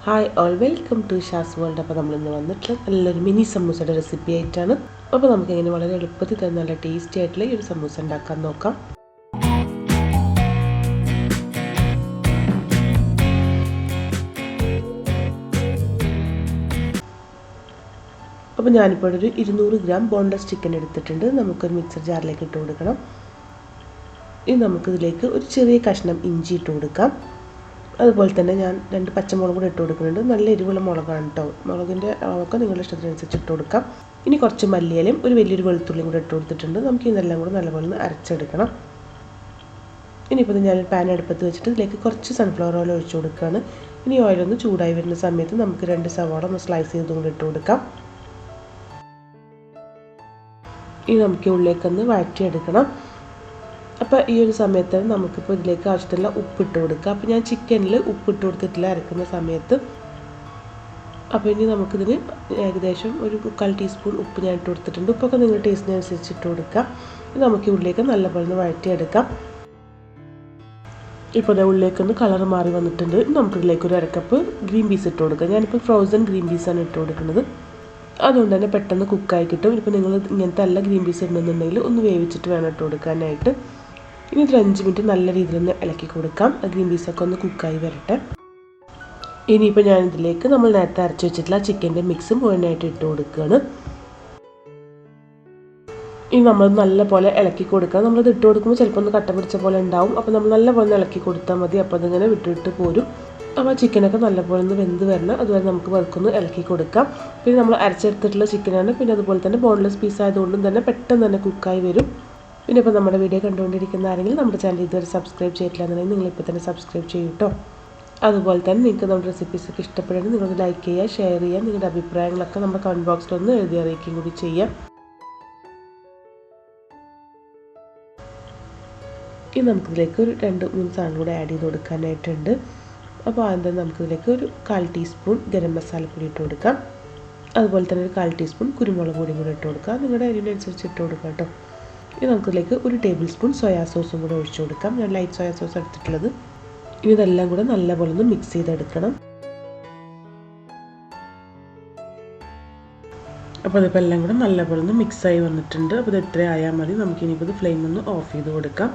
Hi all, welcome to SHASS WORLD. അപ്പോൾ നമ്മൾ ഇന്ന് വന്നിട്ടുള്ള നല്ലൊരു മിനി സമൂസയുടെ റെസിപ്പി ആയിട്ടാണ്. അപ്പോൾ നമുക്ക് ഇങ്ങനെ വളരെ എളുപ്പത്തിൽ തന്നെ നല്ല ടേസ്റ്റി ആയിട്ടുള്ള ഈ ഒരു സമൂസ ഉണ്ടാക്കാൻ നോക്കാം. അപ്പോൾ ഞാനിപ്പോൾ ഒരു 200 ഗ്രാം ബോൺലെസ് ചിക്കൻ എടുത്തിട്ടുണ്ട്. നമുക്കൊരു മിക്സർ ജാറിലേക്ക് ഇട്ട് കൊടുക്കണം. ഇനി നമുക്കിതിലേക്ക് ഒരു ചെറിയ കഷ്ണം ഇഞ്ചി ഇട്ട് കൊടുക്കാം. അതുപോലെ തന്നെ ഞാൻ 2 പച്ചമുളക് കൂടെ ഇട്ട് കൊടുക്കുന്നുണ്ട്. നല്ല എരിവുള്ള മുളകാണ് കേട്ടോ. മുളകിൻ്റെ അളവൊക്കെ നിങ്ങളുടെ ഇഷ്ടത്തിനനുസരിച്ച് ഇട്ട് കൊടുക്കാം. ഇനി കുറച്ച് മല്ലിയിലയും ഒരു വലിയൊരു വെളുത്തുള്ളിയും കൂടെ ഇട്ട് കൊടുത്തിട്ടുണ്ട്. നമുക്ക് ഇതെല്ലാം കൂടെ നല്ലപോലെ അരച്ചെടുക്കണം. ഇനിയിപ്പോൾ ഞാൻ പാൻ അടുപ്പത്ത് വെച്ചിട്ട് ഇതിലേക്ക് കുറച്ച് സൺഫ്ലവർ ഓയിൽ ഒഴിച്ചു കൊടുക്കുകയാണ്. ഇനി ഓയിലൊന്ന് ചൂടായി വരുന്ന സമയത്ത് നമുക്ക് 2 സവാള ഒന്ന് സ്ലൈസ് ചെയ്തും കൂടെ ഇട്ട് കൊടുക്കാം. ഇനി നമുക്ക് ഉള്ളിലേക്കൊന്ന് വഴറ്റിയെടുക്കണം. അപ്പോൾ ഈ ഒരു സമയത്ത് നമുക്കിപ്പോൾ ഇതിലേക്ക് ആവശ്യത്തിലുള്ള ഉപ്പിട്ട് കൊടുക്കുക. അപ്പോൾ ഞാൻ ചിക്കനിൽ ഉപ്പിട്ട് കൊടുത്തിട്ടില്ല അരക്കുന്ന സമയത്ത്. അപ്പോൾ ഇനി നമുക്കിതിന് ഏകദേശം ഒരു 1/4 ടീസ്പൂൺ ഉപ്പ് ഞാൻ ഇട്ട് കൊടുത്തിട്ടുണ്ട്. ഉപ്പൊക്കെ നിങ്ങളുടെ ടേസ്റ്റിനനുസരിച്ച് ഇട്ട് കൊടുക്കുക. നമുക്ക് ഉള്ളിലേക്ക് നല്ലപോലെ വഴറ്റിയെടുക്കാം. ഇപ്പോൾ അതേ ഉള്ളിലേക്കൊന്ന് കളർ മാറി വന്നിട്ടുണ്ട്. നമുക്കിതിലേക്ക് ഒരു 1/2 കപ്പ് ഗ്രീൻ പീസ് ഇട്ട് കൊടുക്കുക. ഞാനിപ്പോൾ ഫ്രോസൺ ഗ്രീൻ പീസാണ് ഇട്ട് കൊടുക്കുന്നത്. അതുകൊണ്ട് തന്നെ പെട്ടെന്ന് കുക്കായി കിട്ടും. ഇപ്പോൾ നിങ്ങൾ ഇങ്ങനത്തെ എല്ലാ ഗ്രീൻ പീസ് ഇടുന്നുണ്ടെങ്കിൽ ഒന്ന് വേവിച്ചിട്ട് വേണം ഇട്ട് കൊടുക്കാനായിട്ട്. ഇനി ഒരു 5 മിനിറ്റ് നല്ല രീതിയിൽ ഒന്ന് ഇളക്കി കൊടുക്കാം. ഗ്രീൻ പീസൊക്കെ ഒന്ന് കുക്കായി വരട്ടെ. ഇനിയിപ്പോൾ ഞാനിതിലേക്ക് നമ്മൾ നേരത്തെ അരച്ച് വെച്ചിട്ടുള്ള ചിക്കൻ്റെ മിക്സ് മുഴുവനായിട്ട് ഇട്ട് കൊടുക്കുകയാണ്. ഇനി നമ്മൾ നല്ലപോലെ ഇളക്കി കൊടുക്കുക. നമ്മളിത് ഇട്ട് കൊടുക്കുമ്പോൾ ചിലപ്പോൾ ഒന്ന് കട്ട പിടിച്ച പോലെ ഉണ്ടാവും. അപ്പോൾ നമ്മൾ നല്ലപോലെ ഇളക്കി കൊടുത്താൽ മതി. അപ്പോൾ അതിങ്ങനെ വിട്ടിട്ട് പോരും. അപ്പോൾ ചിക്കനൊക്കെ നല്ലപോലെ ഒന്ന് വെന്ത് വരണം. അതുവരെ നമുക്ക് വറുക്കൊന്ന് ഇളക്കി കൊടുക്കാം. പിന്നെ നമ്മൾ അരച്ചെടുത്തിട്ടുള്ള ചിക്കനാണ്. പിന്നെ അതുപോലെ തന്നെ ബോൺലെസ് പീസ് ആയതുകൊണ്ടും തന്നെ പെട്ടെന്ന് തന്നെ കുക്കായി വരും. പിന്നെ ഇപ്പോൾ നമ്മുടെ വീഡിയോ കണ്ടുകൊണ്ടിരിക്കുന്ന ആരെങ്കിലും നമ്മുടെ ചാനൽ ഇതുവരെ സബ്സ്ക്രൈബ് ചെയ്തിട്ടില്ല എന്നുണ്ടെങ്കിൽ നിങ്ങളിപ്പോൾ തന്നെ സബ്സ്ക്രൈബ് ചെയ്യും കേട്ടോ. അതുപോലെ തന്നെ നിങ്ങൾക്ക് നമ്മുടെ റെസിപ്പീസൊക്കെ ഇഷ്ടപ്പെടുന്നത് നിങ്ങൾ ലൈക്ക് ചെയ്യുക, ഷെയർ ചെയ്യുക. നിങ്ങളുടെ അഭിപ്രായങ്ങളൊക്കെ നമ്മുടെ കമൻറ്റ് ബോക്സിലൊന്ന് എഴുതി അറിയിക്കുകയും കൂടി ചെയ്യാം. ഇനി നമുക്കിതിലേക്ക് ഒരു 2-3 സാധനം കൂടെ ആഡ് ചെയ്ത് കൊടുക്കാനായിട്ടുണ്ട്. അപ്പോൾ ആദ്യം നമുക്കിതിലേക്ക് ഒരു 1/4 ടീസ്പൂൺ ഗരം മസാലപ്പൊടി ഇട്ട് കൊടുക്കാം. അതുപോലെ തന്നെ ഒരു 1/4 ടീസ്പൂൺ കുരുമുളക് പൊടിയും കൂടെ ഇട്ട് കൊടുക്കാം. നിങ്ങളുടെ അരിവിനനുസരിച്ച് ഇട്ട് കൊടുക്കാം കേട്ടോ. ഇനി നമുക്കിതിലേക്ക് ഒരു ടേബിൾ സ്പൂൺ സോയാ സോസും കൂടെ ഒഴിച്ചു കൊടുക്കാം. ഞാൻ ലൈറ്റ് സോയാ സോസ് എടുത്തിട്ടുള്ളത്. ഇനി ഇതെല്ലാം കൂടെ നല്ലപോലെ ഒന്ന് മിക്സ് ചെയ്തെടുക്കണം. അപ്പോൾ അതിപ്പോൾ എല്ലാം കൂടെ നല്ലപോലെ ഒന്ന് മിക്സായി വന്നിട്ടുണ്ട്. അപ്പോൾ ഇത് ഇത്രയും ആയാൽ മതി. നമുക്കിനിയിപ്പോൾ ഇത് ഫ്ലെയിം ഒന്ന് ഓഫ് ചെയ്ത് കൊടുക്കാം.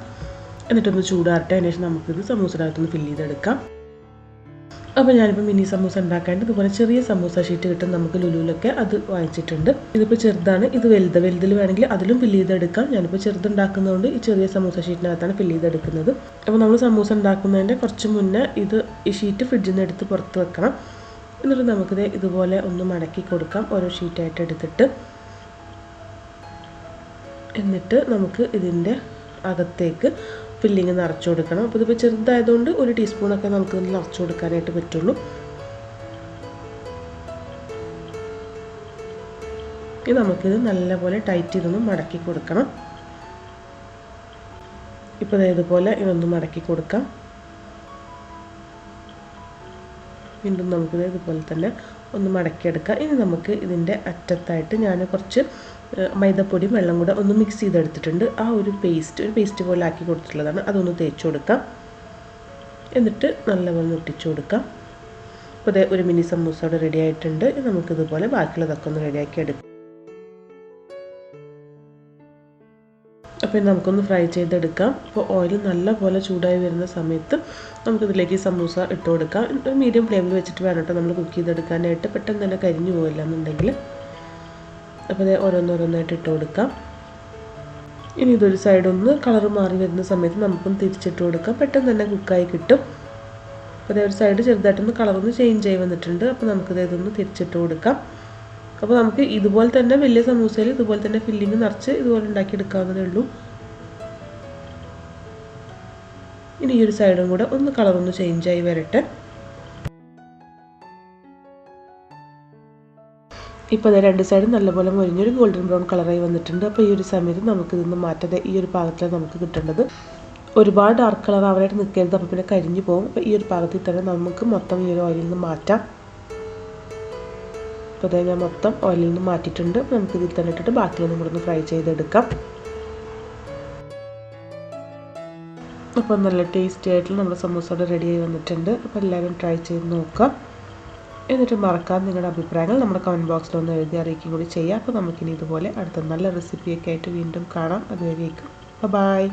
എന്നിട്ടൊന്ന് ചൂടാറട്ടെ. അതിന് ശേഷം നമുക്കിത് സമൂസയുടെ ഫില്ല് ചെയ്തെടുക്കാം. അപ്പോൾ ഞാനിപ്പോൾ മിനി സമൂസ ഉണ്ടാക്കാണ്ട് ഇതുപോലെ ചെറിയ സമൂസ ഷീറ്റ് കിട്ടും നമുക്ക് ലുലുവിലൊക്കെ. അത് വാങ്ങിച്ചിട്ടുണ്ട്. ഇതിപ്പോൾ ചെറുതാണ്, ഇത് വലുതിൽ വേണമെങ്കിൽ അതിലും ഫില്ല് ചെയ്തെടുക്കാം. ഞാനിപ്പോൾ ചെറുതുണ്ടാക്കുന്നതുകൊണ്ട് ഈ ചെറിയ സമൂസ ഷീറ്റിനകത്താണ് ഫില്ല് ചെയ്തെടുക്കുന്നത്. അപ്പോൾ നമ്മൾ സമൂസ ഉണ്ടാക്കുന്നതിൻ്റെ കുറച്ച് മുന്നേ ഈ ഷീറ്റ് ഫ്രിഡ്ജിൽ നിന്ന് എടുത്ത് പുറത്ത് വെക്കണം. എന്നിട്ട് നമുക്കിത് ഇതുപോലെ ഒന്ന് മടക്കി കൊടുക്കാം, ഓരോ ഷീറ്റായിട്ട് എടുത്തിട്ട്. എന്നിട്ട് നമുക്ക് ഇതിൻ്റെ അകത്തേക്ക് ഫില്ലിങ് നിറച്ച് കൊടുക്കണം. അപ്പോൾ ഇതിപ്പോൾ ചെറുതായതുകൊണ്ട് 1 ടീസ്പൂണൊക്കെ നമുക്ക് നിറച്ച് കൊടുക്കാനായിട്ട് പറ്റുള്ളൂ. ഇനി നമുക്കിത് നല്ലപോലെ ടൈറ്റ് ചെയ്തൊന്ന് മടക്കി കൊടുക്കണം. ഇപ്പോൾ ഇതുപോലെ ഇതൊന്ന് മടക്കി കൊടുക്കാം. വീണ്ടും നമുക്കിത് ഇതുപോലെ തന്നെ ഒന്ന് മടക്കിയെടുക്കാം. ഇനി നമുക്ക് ഇതിൻ്റെ അറ്റത്തായിട്ട് ഞാൻ കുറച്ച് മൈദപ്പൊടിയും വെള്ളം കൂടെ ഒന്ന് മിക്സ് ചെയ്തെടുത്തിട്ടുണ്ട്. ആ ഒരു പേസ്റ്റ് പോലെ ആക്കി കൊടുത്തിട്ടുള്ളതാണ്. അതൊന്ന് തേച്ച് കൊടുക്കാം. എന്നിട്ട് നല്ലപോലെ ഒട്ടിച്ചു കൊടുക്കാം. അപ്പോൾ അതേ ഒരു മിനി സമൂസ അവിടെ റെഡി ആയിട്ടുണ്ട്. നമുക്കിതുപോലെ ബാക്കിയുള്ളതൊക്കെ ഒന്ന് റെഡിയാക്കി എടുക്കാം. അപ്പോൾ നമുക്കൊന്ന് ഫ്രൈ ചെയ്തെടുക്കാം. അപ്പോൾ ഓയിൽ നല്ലപോലെ ചൂടായി വരുന്ന സമയത്ത് നമുക്കിതിലേക്ക് സമൂസ ഇട്ട് കൊടുക്കാം. മീഡിയം ഫ്ലെയിമിൽ വെച്ചിട്ട് വേണം കേട്ടോ നമ്മൾ കുക്ക് ചെയ്തെടുക്കാനായിട്ട്. പെട്ടെന്ന് തന്നെ കരിഞ്ഞു പോകില്ല എന്നുണ്ടെങ്കിൽ. അപ്പോൾ അത് ഓരോന്നോരോന്നായിട്ട് ഇട്ട് കൊടുക്കാം. ഇനി ഇതൊരു സൈഡൊന്ന് കളർ മാറി വരുന്ന സമയത്ത് നമുക്കൊന്ന് തിരിച്ചിട്ട് കൊടുക്കാം. പെട്ടെന്ന് തന്നെ കുക്കായി കിട്ടും. അപ്പോൾ അതേ ഒരു സൈഡ് ചെറുതായിട്ടൊന്ന് കളറൊന്ന് ചേഞ്ച് ആയി വന്നിട്ടുണ്ട്. അപ്പോൾ നമുക്കിത് ഇതൊന്ന് തിരിച്ചിട്ട് കൊടുക്കാം. അപ്പോൾ നമുക്ക് ഇതുപോലെ തന്നെ വലിയ സമൂസയിൽ ഇതുപോലെ തന്നെ ഫില്ലിങ് നിറച്ച് ഇതുപോലെ ഉണ്ടാക്കിയെടുക്കാവുന്നതേ ഉള്ളൂ. ഇനി ഈ ഒരു സൈഡും കൂടെ ഒന്ന് കളറൊന്ന് ചേഞ്ച് ആയി വരട്ടെ. ഇപ്പോൾ അത് 2 സൈഡും നല്ലപോലെ മുരിഞ്ഞൊരു ഗോൾഡൻ ബ്രൗൺ കളറായി വന്നിട്ടുണ്ട്. അപ്പോൾ ഈ ഒരു സമയത്ത് നമുക്കിതൊന്ന് മാറ്റാതെ ഈ ഒരു പാകത്തിലാണ് നമുക്ക് കിട്ടേണ്ടത്. ഒരുപാട് ഡാർക്ക് കളർ ആവാനായിട്ട് നിൽക്കരുത്. അപ്പോൾ പിന്നെ കരിഞ്ഞു പോകും. അപ്പോൾ ഈ ഒരു പാകത്തിൽ തന്നെ നമുക്ക് മൊത്തം ഈ ഒരു ഓയിലിൽ നിന്ന് മാറ്റാം. അപ്പോൾ അതായത് ഞാൻ മൊത്തം ഓയിലിൽ നിന്ന് മാറ്റിയിട്ടുണ്ട്. നമുക്കിതിൽ തന്നെ ഇട്ടിട്ട് ബാക്കിയൊന്നും കൂടെ ഒന്ന് ഫ്രൈ ചെയ്തെടുക്കാം. അപ്പോൾ നല്ല ടേസ്റ്റി ആയിട്ടുള്ള നമ്മുടെ സമൂസ റെഡി ആയി വന്നിട്ടുണ്ട്. അപ്പോൾ എല്ലാവരും ട്രൈ ചെയ്ത് നോക്കാം. എന്നിട്ട് മറക്കാതെ നിങ്ങളുടെ അഭിപ്രായങ്ങൾ നമ്മുടെ കമൻറ്റ് ബോക്സിൽ ഒന്ന് എഴുതി അറിയിക്കുകയും കൂടി ചെയ്യാം. അപ്പോൾ നമുക്കിനി ഇതുപോലെ അടുത്ത നല്ല റെസിപ്പിയൊക്കെ ആയിട്ട് വീണ്ടും കാണാം. അതുവരേക്കും ബൈ.